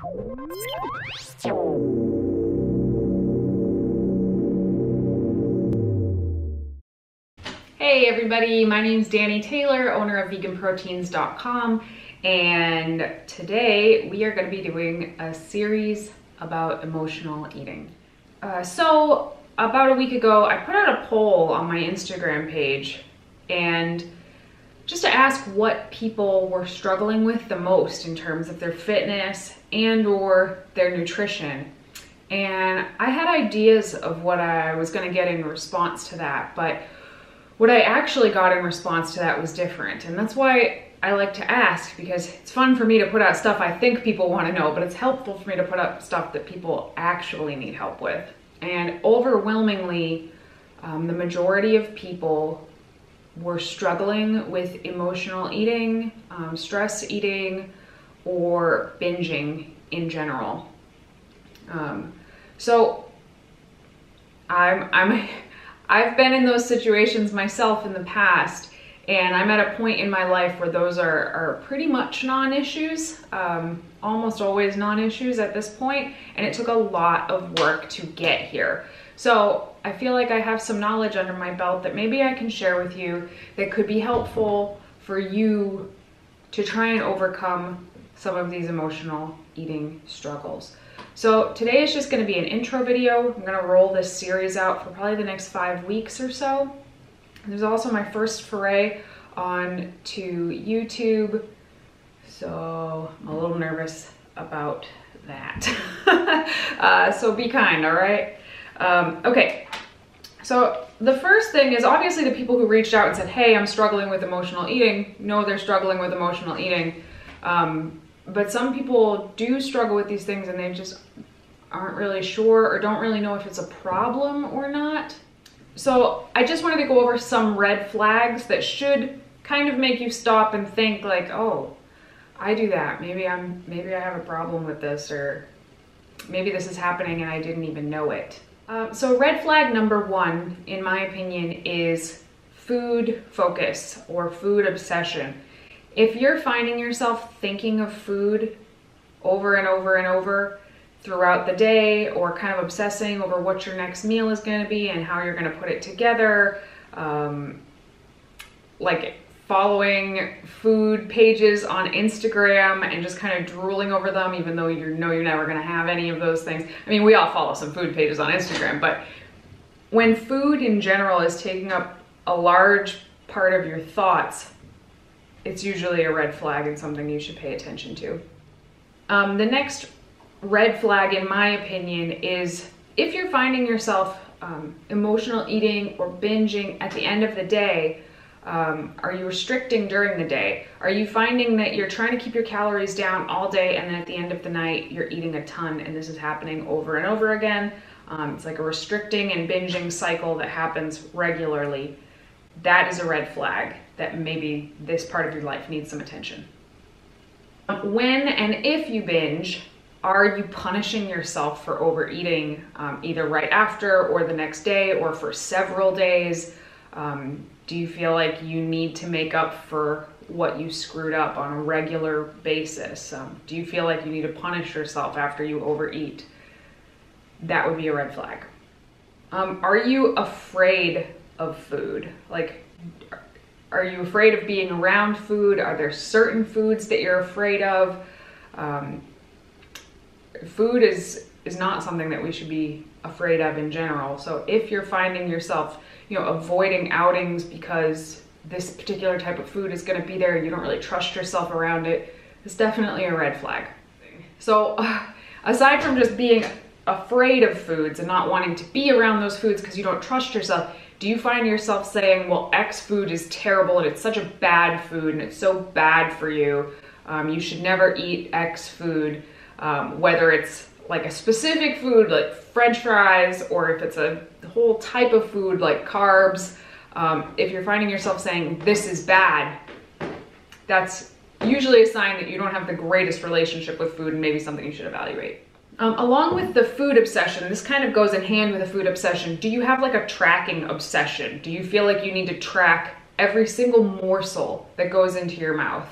Hey everybody, my name is Danny Taylor, owner of VeganProteins.com, and today we are going to be doing a series about emotional eating. So about a week ago, I put out a poll on my Instagram page, and just to ask what people were struggling with the most in terms of their fitness and or their nutrition. And I had ideas of what I was going to get in response to that, but what I actually got in response to that was different. And that's why I like to ask, because it's fun for me to put out stuff I think people want to know, but it's helpful for me to put up stuff that people actually need help with. And overwhelmingly, the majority of people were struggling with emotional eating, stress eating, or binging in general. So I've been in those situations myself in the past, and I'm at a point in my life where those are pretty much non-issues, almost always non-issues at this point, and it took a lot of work to get here. So I feel like I have some knowledge under my belt that maybe I can share with you that could be helpful for you to try and overcome some of these emotional eating struggles. So today is just going to be an intro video. I'm going to roll this series out for probably the next 5 weeks or so. There's also my first foray on to YouTube, so I'm a little nervous about that. So be kind, all right? Okay, so the first thing is obviously the people who reached out and said, hey, I'm struggling with emotional eating, know they're struggling with emotional eating. But some people do struggle with these things and they just aren't really sure or don't really know if it's a problem or not. So I just wanted to go over some red flags that should kind of make you stop and think like, oh, I do that. Maybe I have a problem with this, or maybe this is happening and I didn't even know it. So red flag number 1, in my opinion, is food focus or food obsession. If you're finding yourself thinking of food over and over and over throughout the day, or kind of obsessing over what your next meal is going to be and how you're going to put it together, like following food pages on Instagram and just kind of drooling over them, even though you know you're never going to have any of those things. I mean, we all follow some food pages on Instagram, but when food in general is taking up a large part of your thoughts, it's usually a red flag and something you should pay attention to. The next red flag, in my opinion, is if you're finding yourself emotional eating or binging at the end of the day. Are you restricting during the day? Are you finding that you're trying to keep your calories down all day and then at the end of the night you're eating a ton, and this is happening over and over again? It's like a restricting and binging cycle that happens regularly. That is a red flag that maybe this part of your life needs some attention. When and if you binge, are you punishing yourself for overeating either right after or the next day or for several days? Do you feel like you need to make up for what you screwed up on a regular basis? Do you feel like you need to punish yourself after you overeat? That would be a red flag. Are you afraid of food? Like, are you afraid of being around food? Are there certain foods that you're afraid of? Food is not something that we should be afraid of in general. So if you're finding yourself, avoiding outings because this particular type of food is going to be there and you don't really trust yourself around it, it's definitely a red flag. So aside from just being afraid of foods and not wanting to be around those foods because you don't trust yourself, do you find yourself saying, well, X food is terrible and it's such a bad food and it's so bad for you, you should never eat X food, whether it's like a specific food like French fries, or if it's a whole type of food like carbs. If you're finding yourself saying this is bad, that's usually a sign that you don't have the greatest relationship with food and maybe something you should evaluate. Along with the food obsession, this kind of goes in hand with a food obsession. Do you have like a tracking obsession? Do you feel like you need to track every single morsel that goes into your mouth?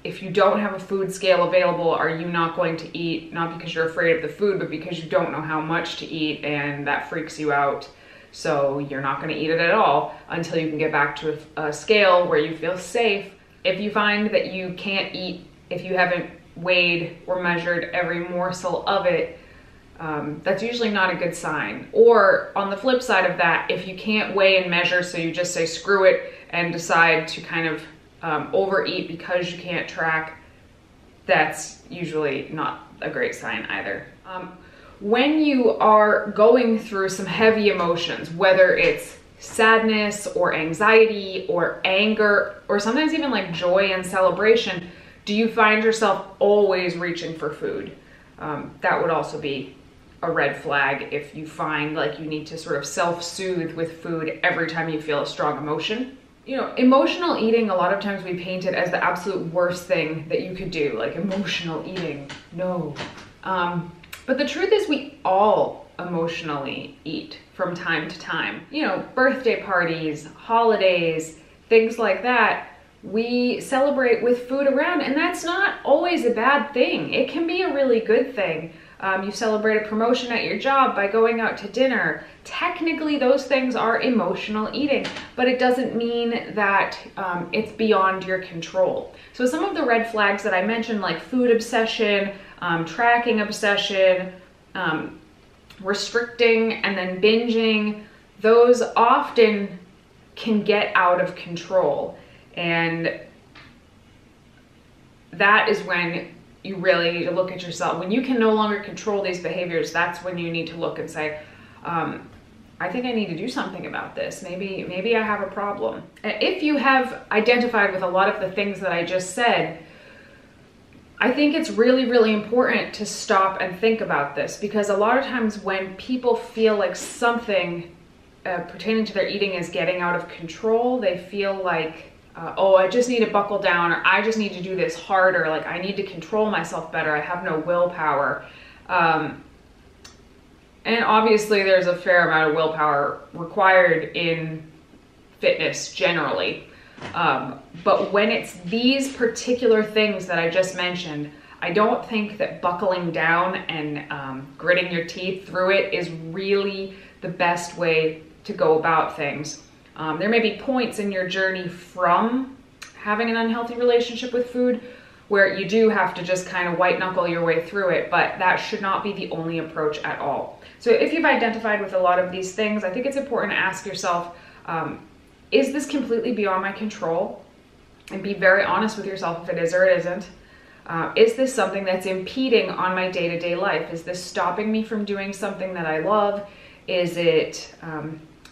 If you don't have a food scale available, are you not going to eat, not because you're afraid of the food, but because you don't know how much to eat and that freaks you out? So you're not going to eat it at all until you can get back to a scale where you feel safe. If you find that you can't eat, if you haven't weighed or measured every morsel of it, that's usually not a good sign. Or on the flip side of that, if you can't weigh and measure, so you just say screw it and decide to kind of overeat because you can't track, that's usually not a great sign either. When you are going through some heavy emotions, whether it's sadness or anxiety or anger, or sometimes even like joy and celebration, do you find yourself always reaching for food? That would also be a red flag if you find like you need to sort of self-soothe with food every time you feel a strong emotion. You know, emotional eating, a lot of times we paint it as the absolute worst thing that you could do, like emotional eating, no. But the truth is we all emotionally eat from time to time. You know, birthday parties, holidays, things like that, we celebrate with food around, and that's not always a bad thing. It can be a really good thing. You celebrate a promotion at your job by going out to dinner. Technically, those things are emotional eating, but it doesn't mean that it's beyond your control. So some of the red flags that I mentioned, like food obsession, tracking obsession, restricting, and then binging, those often can get out of control. And that is when you really need to look at yourself. When you can no longer control these behaviors, that's when you need to look and say, I think I need to do something about this. Maybe I have a problem. If you have identified with a lot of the things that I just said, I think it's really, really important to stop and think about this, because a lot of times when people feel like something pertaining to their eating is getting out of control, they feel like, oh, I just need to buckle down, or I just need to do this harder, like I need to control myself better, I have no willpower. And obviously there's a fair amount of willpower required in fitness generally. But when it's these particular things that I just mentioned, I don't think that buckling down and gritting your teeth through it is really the best way to go about things. There may be points in your journey from having an unhealthy relationship with food where you do have to just kind of white knuckle your way through it, but that should not be the only approach at all. So if you've identified with a lot of these things, I think it's important to ask yourself, is this completely beyond my control? And be very honest with yourself if it is or it isn't. Is this something that's impeding on my day-to-day life? Is this stopping me from doing something that I love? Is it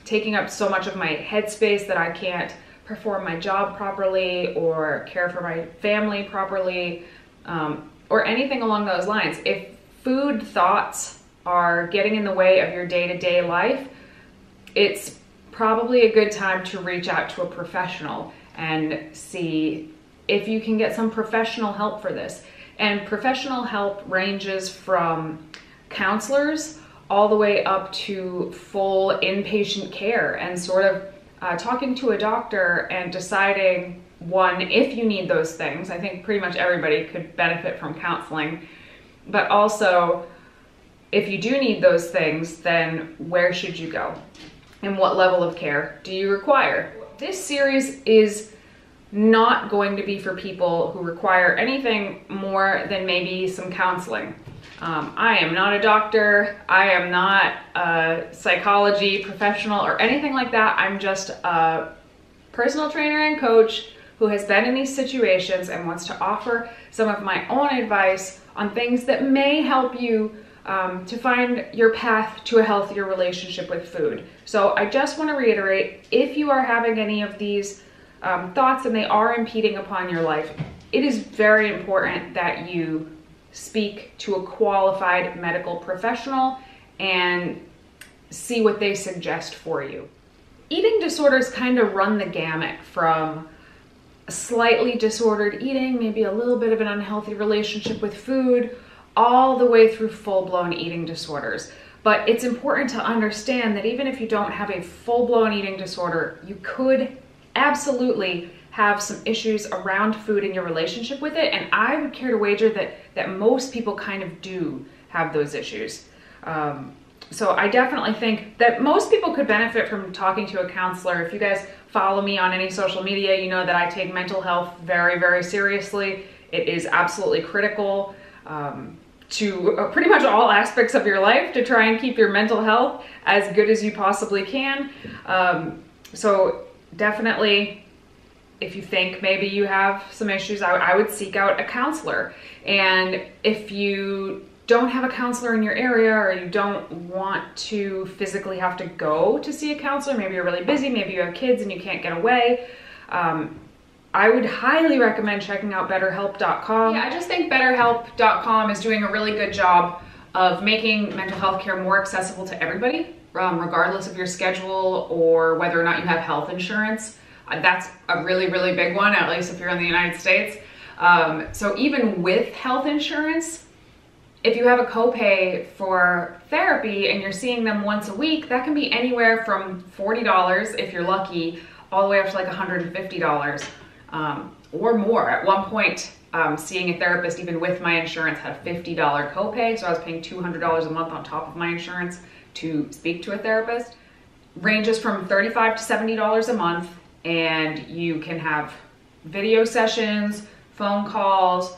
taking up so much of my headspace that I can't perform my job properly or care for my family properly, or anything along those lines? If food thoughts are getting in the way of your day-to-day life, it's probably a good time to reach out to a professional and see if you can get some professional help for this. And professional help ranges from counselors all the way up to full inpatient care, and sort of talking to a doctor and deciding, one, if you need those things. I think pretty much everybody could benefit from counseling, but also if you do need those things, then where should you go? And what level of care do you require? This series is not going to be for people who require anything more than maybe some counseling. I am not a doctor, I am not a psychology professional or anything like that. I'm just a personal trainer and coach who has been in these situations and wants to offer some of my own advice on things that may help you to find your path to a healthier relationship with food. So I just want to reiterate, if you are having any of these thoughts and they are impeding upon your life, it is very important that you speak to a qualified medical professional and see what they suggest for you. Eating disorders kind of run the gamut from slightly disordered eating, maybe a little bit of an unhealthy relationship with food, all the way through full-blown eating disorders. But it's important to understand that even if you don't have a full-blown eating disorder, you could absolutely have some issues around food in your relationship with it, and I would care to wager that most people kind of do have those issues. So I definitely think that most people could benefit from talking to a counselor. If you guys follow me on any social media, you know that I take mental health very, very seriously. It is absolutely critical to pretty much all aspects of your life to try and keep your mental health as good as you possibly can. So definitely, if you think maybe you have some issues, I would seek out a counselor. And if you don't have a counselor in your area, or you don't want to physically have to go to see a counselor, maybe you're really busy, maybe you have kids and you can't get away, I would highly recommend checking out BetterHelp.com. Yeah, I just think BetterHelp.com is doing a really good job of making mental health care more accessible to everybody, regardless of your schedule or whether or not you have health insurance. That's a really, really big one, at least if you're in the United States. So even with health insurance, if you have a copay for therapy and you're seeing them once a week, that can be anywhere from $40 if you're lucky, all the way up to like $150 or more. At one point, seeing a therapist, even with my insurance, had a $50 copay, so I was paying $200 a month on top of my insurance to speak to a therapist. Ranges from $35 to $70 a month, and you can have video sessions, phone calls,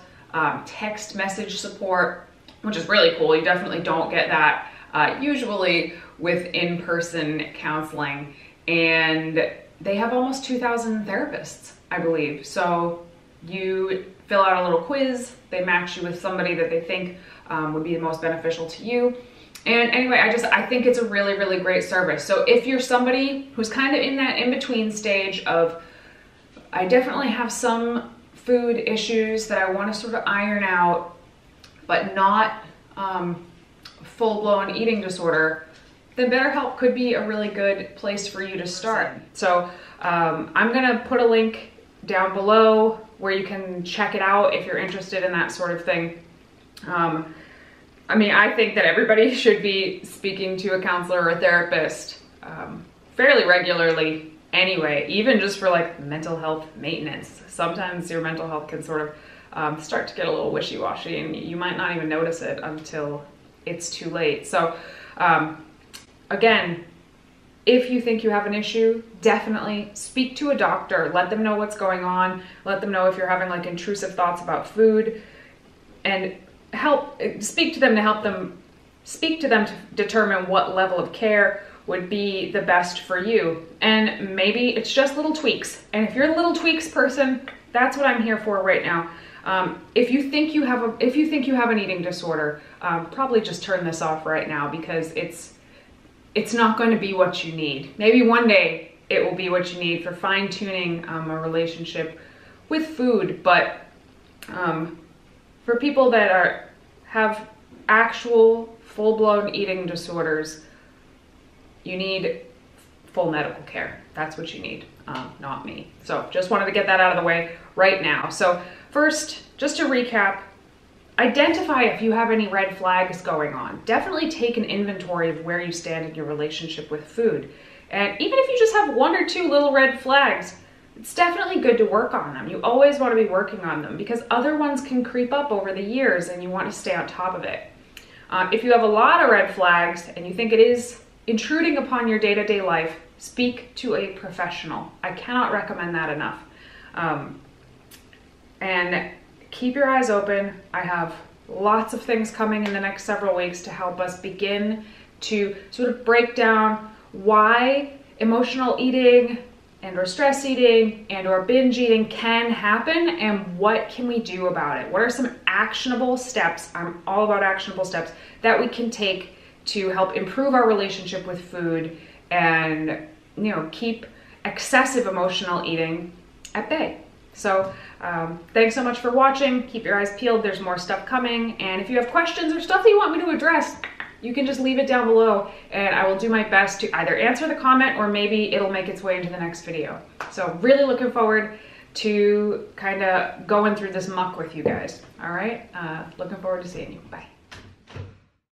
text message support, which is really cool. You definitely don't get that usually with in-person counseling. And they have almost 2,000 therapists, I believe. So you fill out a little quiz, they match you with somebody that they think would be the most beneficial to you. And anyway, I think it's a really, really great service. So if you're somebody who's kind of in that in-between stage of, I definitely have some food issues that I want to sort of iron out, but not full-blown eating disorder, then BetterHelp could be a really good place for you to start. So I'm gonna put a link down below where you can check it out if you're interested in that sort of thing. I mean, I think that everybody should be speaking to a counselor or a therapist fairly regularly anyway, even just for like mental health maintenance. Sometimes your mental health can sort of start to get a little wishy-washy, and you might not even notice it until it's too late. So again, if you think you have an issue, definitely speak to a doctor. Let them know what's going on. Let them know if you're having like intrusive thoughts about food, and speak to them to determine what level of care would be the best for you. And maybe it's just little tweaks. And if you're a little tweaks person, that's what I'm here for right now. If you think you have an eating disorder, probably just turn this off right now, because it's not going to be what you need. Maybe one day it will be what you need for fine-tuning a relationship with food, but for people that have actual full-blown eating disorders, you need full medical care. That's what you need, not me. So just wanted to get that out of the way right now. So first, just to recap, identify if you have any red flags going on. Definitely take an inventory of where you stand in your relationship with food. And even if you just have one or two little red flags, it's definitely good to work on them. You always want to be working on them, because other ones can creep up over the years and you want to stay on top of it. If you have a lot of red flags and you think it is intruding upon your day-to-day life, speak to a professional. I cannot recommend that enough. And keep your eyes open. I have lots of things coming in the next several weeks to help us begin to sort of break down why emotional eating and or stress eating and or binge eating can happen, and what can we do about it. What are some actionable steps, I'm all about actionable steps, that we can take to help improve our relationship with food and, you know, keep excessive emotional eating at bay. So thanks so much for watching. Keep your eyes peeled. There's more stuff coming. And if you have questions or stuff that you want me to address, you can just leave it down below and I will do my best to either answer the comment or maybe it'll make its way into the next video. So really looking forward to kind of going through this muck with you guys. All right. Looking forward to seeing you. Bye.